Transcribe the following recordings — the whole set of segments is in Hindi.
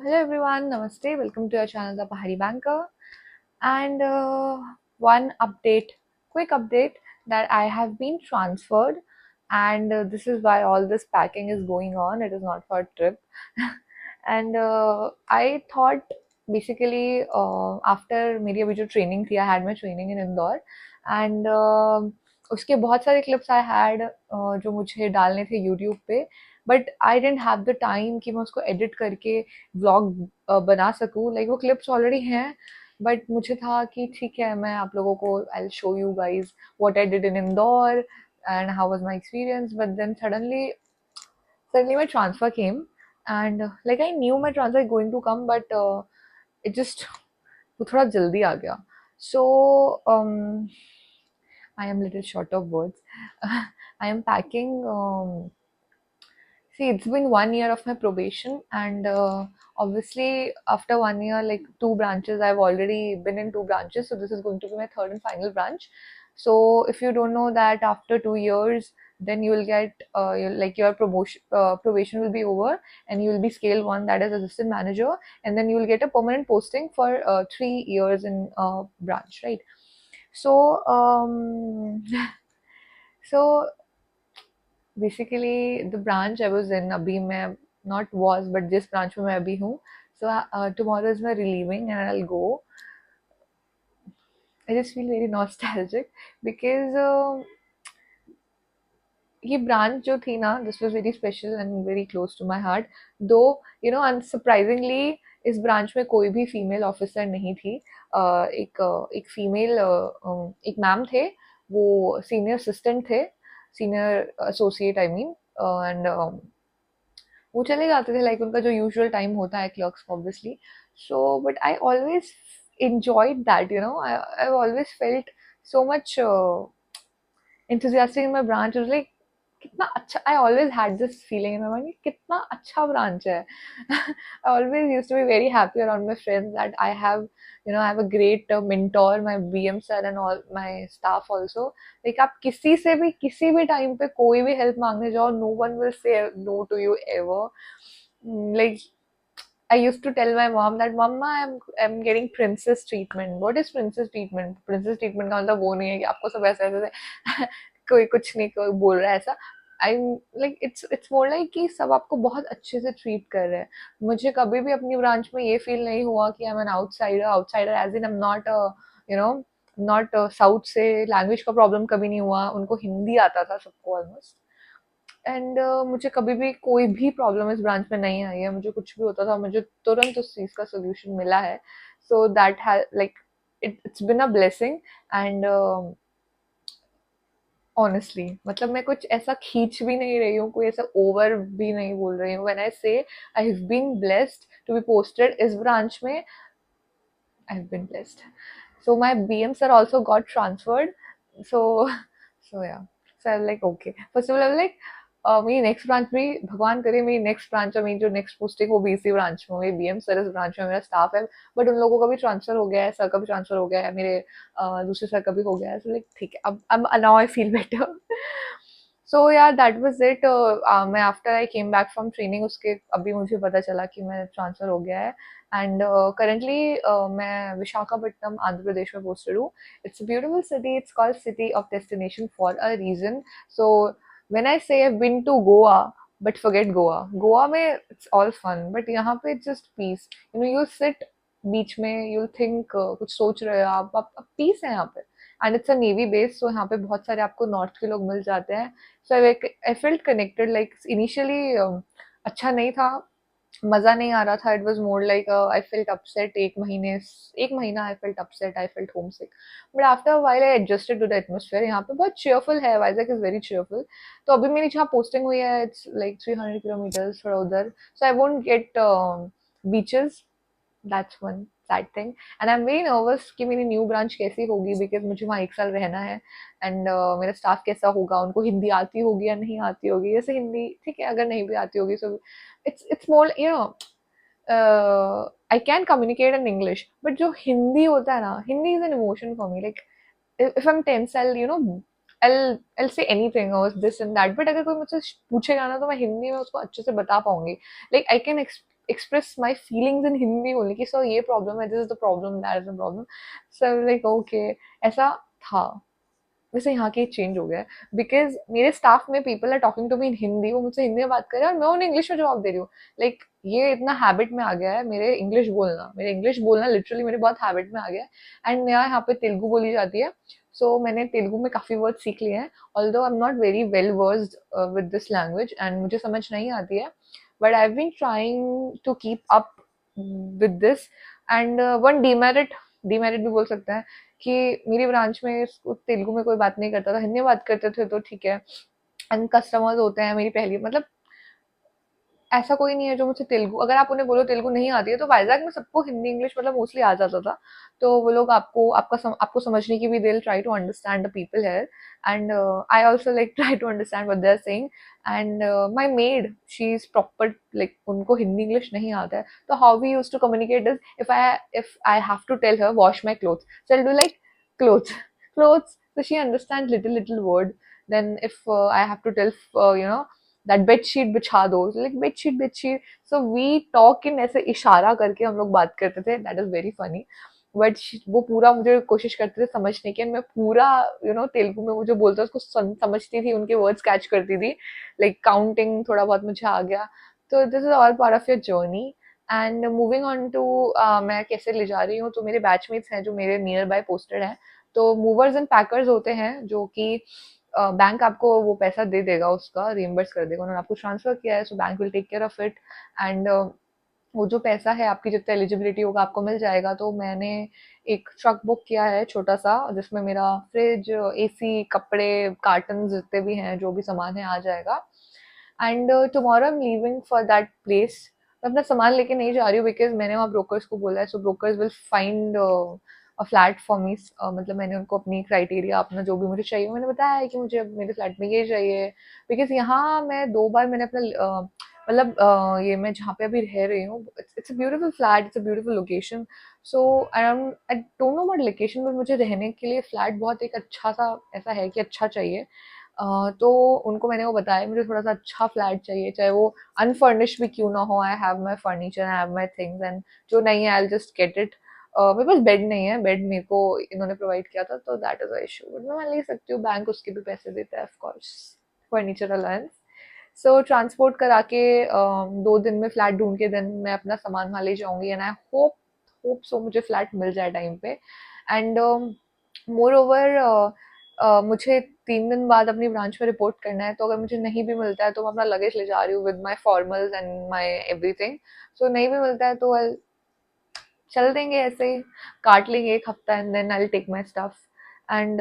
Hello everyone, Namaste. Welcome to our channel, The Pahari Banker. And one update, quick update that I have been transferred, and this is why all this packing is going on. It is not for a trip. And I thought basically after मेरी अभी जो ट्रेनिंग थी, I had my training in Indore, and उसके बहुत सारे क्लिप्स आई हैड जो मुझे डालने थे यूट्यूब पे, but I didn't have the time कि मैं उसको एडिट करके व्लॉग बना सकूँ. लाइक वो क्लिप्स ऑलरेडी हैं, बट मुझे था कि ठीक है, मैं आप लोगों को I show you guys what I did in Indore and how was my experience. But then suddenly my transfer came, and like I knew my transfer is going to come, but it just वो थोड़ा जल्दी आ गया. So I am little short of words. I am packing. See, it's been 1 year of my probation, and obviously, after 1 year, like two branches, I've already been in two branches, so this is going to be my third and final branch. So, if you don't know that after 2 years, then you will get like your promotion probation will be over, and you will be scale one, that is assistant manager, and then you will get a permanent posting for 3 years in branch, right? So, so basically the branch I was in अभी मैं not was but जिस branch में मैं अभी हूँ, so tomorrow is my relieving and I'll go. I just feel very nostalgic because ये ब्रांच जो थी ना, this was very special and very close to my heart. Though unsurprisingly इस ब्रांच में कोई भी फीमेल ऑफिसर नहीं थी. एक फीमेल एक मैम थे, वो सीनियर असिस्टेंट थे, senior associate I mean. And वो चले जाते थे, लाइक उनका जो यूजुअल टाइम होता है clerks obviously. So but I always enjoyed that. I've always felt so much enthusiastic in my branch. I was like, कितना अच्छा. I always had this feeling in my mind, कितना अच्छा branch है. I always used to be very happy around my friends that I have a great mentor, my BM sir and all my staff also. Like आप किसी से भी किसी भी टाइम पे कोई भी हेल्प मांगने जाओ, no one will say no to you ever. Like I used to tell my mom that mama I'm getting princess treatment. What is princess treatment? Princess treatment का मतलब वो नहीं है कि आपको सब ऐसे ऐसे कोई कुछ नहीं कोई बोल रहा है ऐसा. I like it's more like कि सब आपको बहुत अच्छे से ट्रीट कर रहे हैं. मुझे कभी भी अपनी ब्रांच में ये फील नहीं हुआ कि I am an outsider. Outsider as in I am not you know not south से. लैंग्वेज का प्रॉब्लम कभी नहीं हुआ. उनको हिंदी आता था सबको ऑलमोस्ट. एंड मुझे कभी भी कोई भी प्रॉब्लम इस ब्रांच में नहीं आई है. मुझे कुछ भी होता था, मुझे तुरंत उस चीज़ का सोल्यूशन मिला है. So that has like it's been a blessing. And honestly मतलब मैं कुछ ऐसा खींच भी नहीं रही हूँ, कोई ऐसा ओवर भी नहीं बोल रही हूँ. When I say I have been blessed to be posted इस ब्रांच में, I have been blessed. So my BMs are also got transferred. So so yeah. So I'm like okay. First of all, I'm like मेरी नेक्स्ट ब्रांच भी भगवान करे मेरी नेक्स्ट ब्रांच और मेरी जो नेक्स्ट पोस्टिंग वो भी इसी ब्रांच में. मेरी BM सर इस ब्रांच में मेरा स्टाफ है, बट उन लोगों का भी ट्रांसफर हो गया है, सर का भी ट्रांसफर हो गया है, मेरे दूसरे सर का भी हो गया है. सो लाइक ठीक है, अब नाउ आई फील बेटर. सो या दैट वाज इट. मैं after I came back from training, उसके अभी मुझे पता चला कि मैं ट्रांसफर हो गया है. एंड करेंटली मैं विशाखापट्टनम आंध्र प्रदेश में पोस्टेड हूँ. It's a beautiful city. It's called city of destination for a reason. So when I say I been to Goa, but forget Goa. Goa में इट्स ऑल फन, बट यहाँ पे it's just peace. You sit beach में, यू थिंक कुछ सोच रहे हो आप पीस है यहाँ पे. And it's a navy base, so यहाँ पे बहुत सारे आपको नॉर्थ के लोग मिल जाते हैं. So I felt connected. Like initially अच्छा नहीं था, मजा नहीं आ रहा था. It was more like I felt upset. एक महीना I felt upset, I felt home sick. But after while I adjusted to the atmosphere. यहाँ पे बहुत चेयरफुल है. Vizag is very cheerful. तो अभी मेरी जहाँ पोस्टिंग हुई है, इट्स लाइक 300 किलोमीटर्स थोड़ा उधर. So I won't get beaches. That's one sad thing. And I am very nervous कि मेरी न्यू ब्रांच कैसी होगी, बिकॉज मुझे वहाँ 1 साल रहना है. एंड मेरा स्टाफ कैसा होगा, उनको हिंदी आती होगी या नहीं आती होगी. जैसे हिंदी ठीक है, अगर नहीं भी आती होगी, so it's more I can communicate in English, but जो हिंदी होता है ना, Hindi is an emotion for me. Like if I'm tense, I'll say anything or this and that. But अगर कोई मुझसे पूछेगा ना, तो मैं हिंदी में उसको अच्छे से बता पाऊंगी. Like I can express my feelings in Hindi only कि so ये problem है, this is the problem, that is the problem. So I was like okay, ऐसा था. वैसे यहाँ के चेंज हो गया है बिकॉज मेरे स्टाफ में people are talking to me in Hindi, वो मुझसे हिंदी में बात कर रहे हैं और मैं उन्हें इंग्लिश में जवाब दे रही हूँ. लाइक ये इतना हैबिट में आ गया है मेरे इंग्लिश बोलना लिटरली मेरे बहुत हैबिट में आ गया है. एंड मेरा यहाँ पे तेलुगु बोली जाती है, सो मैंने तेलुगु में काफ़ी वर्ड सीख लिए हैं. Although I am not very well versed with this language and मुझे समझ नहीं आती है, but I have been trying to keep up with this. And one demerit भी बोल सकते हैं कि मेरी ब्रांच में तेलुगु में कोई बात नहीं करता था, हिंदी में बात करते थे तो ठीक है. एंड कस्टमर्स होते हैं मेरी पहली, मतलब ऐसा कोई नहीं है जो मुझसे तेलुगु, अगर आप उन्हें बोलो तेलुगु नहीं आती है तो वाइजैक में सबको हिंदी इंग्लिश मतलब मोस्टली आ जाता था. तो वो लोग आपको समझने की भी दिल try to understand the people here. And I also like try to understand what they are saying. And my maid she is proper, like उनको हिंदी इंग्लिश नहीं आता है, तो how we use to communicate is if I have to tell her wash my clothes, so I'll do like clothes clothes, so she understands little word. Then if I have to tell that bedsheet बिछा दो, like bedsheet. So we talk in ऐसे इशारा करके हम लोग बात करते थे. That is very funny. But वो पूरा मुझे कोशिश करते थे समझने की, मैं पूरा तेलुगु में वो जो बोलता उसको समझती थी, उनके वर्ड्स कैच करती थी. लाइक काउंटिंग थोड़ा बहुत मुझे आ गया. तो this is all part of your journey. And moving on to मैं कैसे ले जा रही हूँ, तो मेरे बैचमेट्स हैं जो मेरे नियर बाय पोस्टेड हैं. तो मूवर्स एंड पैकर्स होते हैं जो कि बैंक आपको वो पैसा दे देगा, उसका रिइम्बर्स कर देगा, उन्होंने आपको ट्रांसफर किया है, so bank will take care of it. And वो जो पैसा है आपकी जितना एलिजिबिलिटी होगा आपको मिल जाएगा. तो मैंने एक ट्रक बुक किया है छोटा सा, जिसमें मेरा फ्रिज, एसी, कपड़े, कार्टन जितने भी हैं, जो भी सामान है आ जाएगा. And tomorrow I am leaving for that place. मैं अपना सामान लेके नहीं जा रही हूँ बिकॉज मैंने वहाँ ब्रोकर्स को बोला है, so brokers will find a flat for me. मतलब मैंने उनको अपनी क्राइटेरिया, अपना जो भी मुझे चाहिए मैंने बताया है कि मुझे मेरे फ्लैट में ये चाहिए. बिकॉज यहाँ मैं 2 बार मैंने अपना मतलब ये मैं जहाँ पे अभी रह रही हूँ, it's a beautiful flat, it's a beautiful location. So I don't know about location, but मुझे रहने के लिए फ्लैट बहुत एक अच्छा सा ऐसा है कि अच्छा चाहिए. तो उनको मैंने वो बताया मुझे थोड़ा सा अच्छा फ्लैट चाहिए, चाहे वो अनफर्निश भी क्यों ना हो. I have my furniture, I have my things, and जो नहीं है आई जस्ट गेट इट. मेरे पास बेड नहीं है, बेड मेरे को इन्होंने प्रोवाइड किया था, तो that is a issue, but मैं ले सकती हूँ, बैंक उसके भी पैसे देता है ऑफकोर्स, फर्नीचर अलायंस. सो ट्रांसपोर्ट करा के 2 दिन में फ्लैट ढूंढ के देन मैं अपना सामान वहाँ ले जाऊंगी. एंड आई होप सो मुझे फ्लैट मिल जाए टाइम पे. एंड मोर ओवर मुझे 3 दिन बाद अपनी ब्रांच में रिपोर्ट करना है, तो अगर मुझे नहीं भी मिलता है तो मैं अपना लगेज ले जा रही हूँ with my formals and my everything. So नहीं भी मिलता है तो चल देंगे ऐसे ही, काट लेंगे 1 हफ्ता and then I take my stuff. And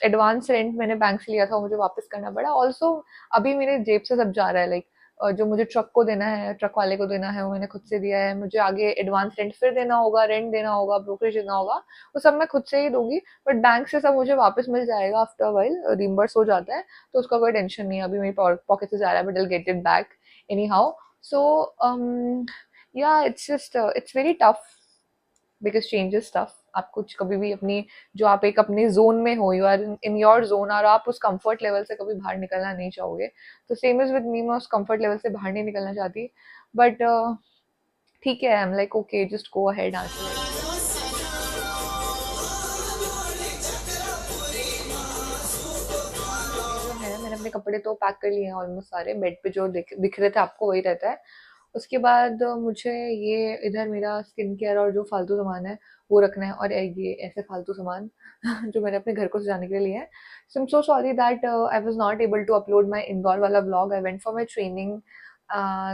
advance rent मैंने बैंक से लिया था, वो मुझे वापस करना पड़ा. ऑल्सो अभी मेरे जेब से सब जा रहा है, लाइक जो मुझे ट्रक को देना है, ट्रक वाले को देना है, वो मैंने खुद से दिया है. मुझे आगे एडवांस रेंट फिर देना होगा, रेंट देना होगा, ब्रोकरेज देना होगा, वो सब मैं खुद से ही दूंगी. बट बैंक से सब मुझे वापस मिल जाएगा आफ्टर वाइल, रिम्बर्स हो जाता है, तो उसका कोई टेंशन नहीं है. अभी मेरी पॉकेट से जा रहा है, but I get it back anyhow. So या it's very tough because changes tough. आप कुछ कभी भी अपनी जो आप एक अपने जोन में हो, you are in your zone, और आप उस कंफर्ट लेवल से कभी बाहर निकलना नहीं चाहोगे. तो सेम इज विद मी, मैं उस कंफर्ट लेवल से बाहर नहीं निकलना चाहती. बट ठीक है, I am like okay, just go ahead. Answer जो है, मैंने अपने कपड़े तो पैक कर लिए हैं ऑलमोस्ट सारे. बेड पे जो दिख रहे थे आपको वही रहता है. उसके बाद मुझे ये इधर मेरा स्किन केयर और जो फालतू सामान है वो रखना है, और ये ऐसे फालतू सामान जो मैंने अपने घर को सजाने के लिए लिए हैं. So I am so sorry that I was not able to upload my Indore वाला vlog. I went for my training,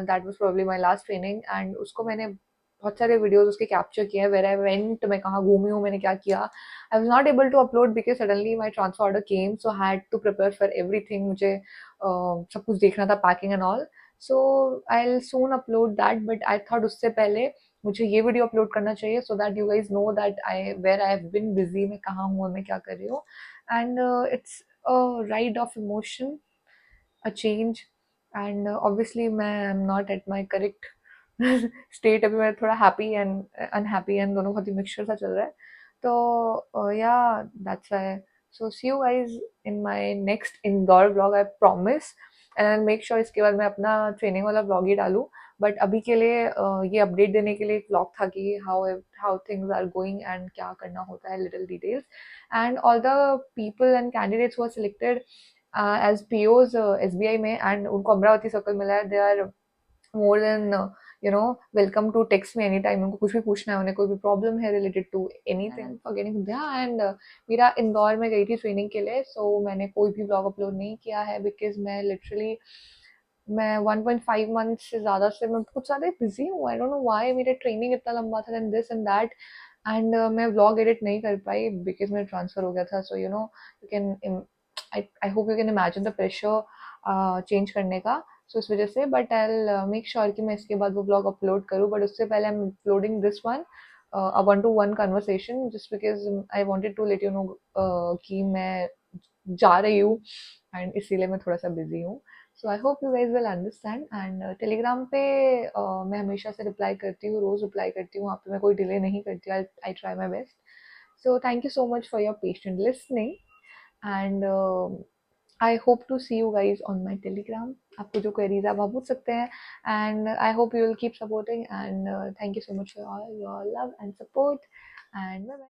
that was probably my last training, and उसको मैंने बहुत सारे वीडियोस उसके कैप्चर किए हैं, वेयर आई वेंट, मैं कहाँ घूमी हूँ, मैंने क्या किया. I was not able to upload because suddenly my transfer order came, so I had to prepare for everything. मुझे सब कुछ देखना था, packing and all. So I will soon upload that, but I thought उससे पहले मुझे ये वीडियो अपलोड करना चाहिए, so that you guys know that where I have been busy, मैं कहाँ हूँ, मैं क्या कर रही हूँ. And it's a ride of emotion, a change. And obviously मैं am not at my correct state. अभी मैं थोड़ा हैप्पी एंड अनहैप्पी एंड दोनों बहुत ही मिक्सचर सा चल रहा है. तो yeah that's why. So see you guys in my next Indore blog, I promise. And make sure इसके बाद मैं अपना ट्रेनिंग वाला ब्लॉग ही डालूँ. बट अभी के लिए ये अपडेट देने के लिए एक ब्लॉग था कि how things are going and क्या करना होता है, little details. And all the people and candidates who are selected as POs SBI में, एंड उनको अमरावती सर्कल मिला है, they are more than welcome to text me any time. उनको कुछ भी पूछना है, उन्हें कोई भी प्रॉब्लम है related to anything for getting दिया. एंड मेरा इंदौर में गई थी ट्रेनिंग के लिए, सो मैंने कोई भी ब्लॉग अपलोड नहीं किया है बिकॉज मैं 1.5 मंथ से ज़्यादा से मैं कुछ ज़्यादा बिजी हूँ. आई डोंट नो व्हाई मेरा ट्रेनिंग इतना लंबा था and this and that. And मैं व्लॉग एडिट नहीं कर पाई बिकॉज मेरा ट्रांसफ़र हो गया था. So you can I hope you can imagine the pressure change करने का. सो इस वजह से, बट आई मेक श्योर कि मैं इसके बाद वो ब्लॉग अपलोड करूँ. बट उससे पहले I am uploading this one, a 1-to-1 conversation, just because I wanted to let you know कि मैं जा रही हूँ एंड इसीलिए मैं थोड़ा सा बिजी हूँ. So I hope you guys will understand. And Telegram पे मैं हमेशा से रिप्लाई करती हूँ, रोज़ रिप्लाई करती हूँ. वहाँ पे मैं कोई डिले नहीं करती. I try my best. So thank you so much for your patient listening. And I hope to see you guys on my Telegram. आपको जो क्वेरीज आप पूछ सकते हैं. And I hope you will keep supporting. And thank you so much for all your love and support. And bye bye.